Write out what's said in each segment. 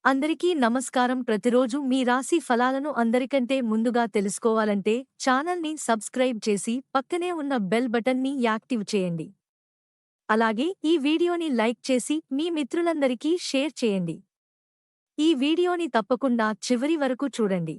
అందరికీ నమస్కారం. ప్రతిరోజు మీ రాశి ఫలాలను అందరికంటే ముందుగా తెలుసుకోవాలంటే ఛానల్ని సబ్స్క్రైబ్ చేసి పక్కనే ఉన్న బెల్ బటన్ని యాక్టివ్ చేయండి. అలాగే ఈ వీడియోని లైక్ చేసి మీ మిత్రులందరికీ షేర్ చేయండి. ఈ వీడియోని తప్పకుండా చివరి వరకు చూడండి.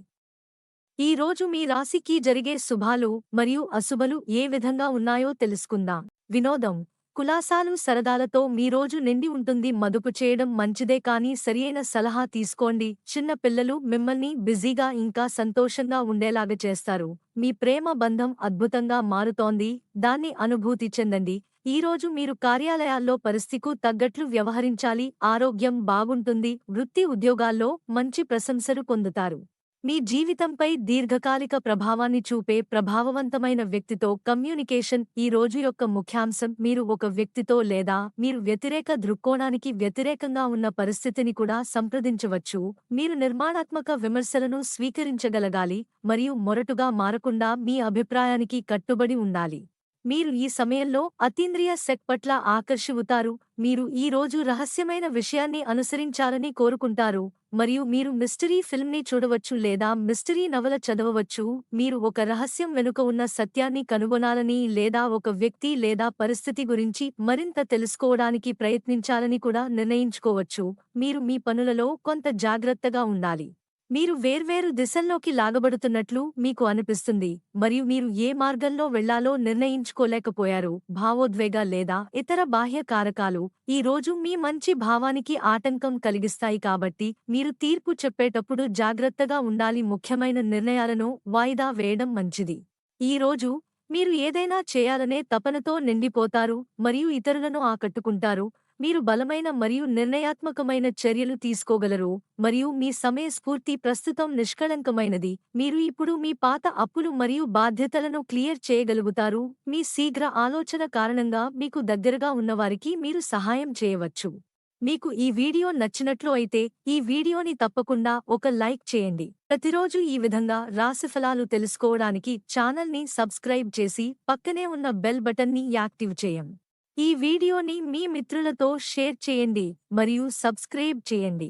ఈ రోజు మీ రాశికి జరిగే శుభాలు మరియు అశుభలు ఏ విధంగా ఉన్నాయో తెలుసుకుందాం. వినోదం, కులాసాలు, సరదాలతో మీ రోజు నిండి ఉంటుంది. మదుపు చేయడం మంచిదే, కానీ సరియైన సలహా తీసుకోండి. చిన్న పిల్లలు మిమ్మల్ని బిజీగా ఇంకా సంతోషంగా ఉండేలాగా చేస్తారు. మీ ప్రేమ బంధం అద్భుతంగా మారుతోంది, దాన్ని అనుభూతి చెందండి. ఈ రోజు మీరు కార్యాలయాల్లో పరిస్థితికు తగ్గట్లు వ్యవహరించాలి. ఆరోగ్యం బాగుంటుంది. వృత్తి ఉద్యోగాల్లో మంచి ప్రశంసలు పొందుతారు. మీ జీవితంపై దీర్ఘకాలిక ప్రభావాన్ని చూపే ప్రభావవంతమైన వ్యక్తితో కమ్యూనికేషన్ ఈ రోజు యొక్క ముఖ్యాంశం. మీరు ఒక వ్యక్తితో లేదా మీరు వ్యతిరేక దృక్కోణానికి వ్యతిరేకంగా ఉన్న పరిస్థితిని కూడా సంప్రదించవచ్చు. మీరు నిర్మాణాత్మక విమర్శలను స్వీకరించగలగాలి మరియు మొరటుగా మారకుండా మీ అభిప్రాయానికి కట్టుబడి ఉండాలి. మీరు ఈ సమయంలో అతీంద్రియ సెక్ పట్ల ఆకర్షివుతారు. మీరు ఈ రోజు రహస్యమైన విషయాన్ని అనుసరించాలని కోరుకుంటారు మరియు మీరు మిస్టరీ ఫిల్మ్ని చూడవచ్చు లేదా మిస్టరీ నవల చదవవచ్చు. మీరు ఒక రహస్యం వెనుక ఉన్న సత్యాన్ని కనుగొనాలని లేదా ఒక వ్యక్తి లేదా పరిస్థితి గురించి మరింత తెలుసుకోవడానికి ప్రయత్నించాలని కూడా నిర్ణయించుకోవచ్చు. మీరు మీ పనులలో కొంత జాగ్రత్తగా ఉండాలి. మీరు వేర్వేరు దిశల్లోకి లాగబడుతున్నట్లు మీకు అనిపిస్తుంది మరియు మీరు ఏ మార్గంలో వెళ్లాలో నిర్ణయించుకోలేకపోయారు. భావోద్వేగ లేదా ఇతర బాహ్య కారకాలు ఈ రోజు మీ మంచి భావానికి ఆటంకం కలిగిస్తాయి, కాబట్టి మీరు తీర్పు చెప్పేటప్పుడు జాగ్రత్తగా ఉండాలి. ముఖ్యమైన నిర్ణయాలను వాయిదా వేయడం మంచిది. ఈ రోజు మీరు ఏదైనా చేయాలనే తపనతో నిండిపోతారు మరియు ఇతరులను ఆకట్టుకుంటారు. మీరు బలమైన మరియు నిర్ణయాత్మకమైన చర్యలు తీసుకోగలరు మరియు మీ సమయస్ఫూర్తి ప్రస్తుతం నిష్కళంకమైనది. మీరు ఇప్పుడు మీ పాత అప్పులు మరియు బాధ్యతలను క్లియర్ చేయగలుగుతారు. మీ శీఘ్ర ఆలోచన కారణంగా మీకు దగ్గరగా ఉన్నవారికి మీరు సహాయం చేయవచ్చు. మీకు ఈ వీడియో నచ్చినట్లు అయితే ఈ వీడియోని తప్పకుండా ఒక లైక్ చేయండి. ప్రతిరోజు ఈ విధంగా రాశిఫలాలు తెలుసుకోవడానికి ఛానల్ని సబ్స్క్రైబ్ చేసి పక్కనే ఉన్న బెల్ బటన్ని యాక్టివ్ చేయండి. ఈ వీడియోని మీ మిత్రులతో షేర్ చేయండి మరియు సబ్స్క్రైబ్ చేయండి.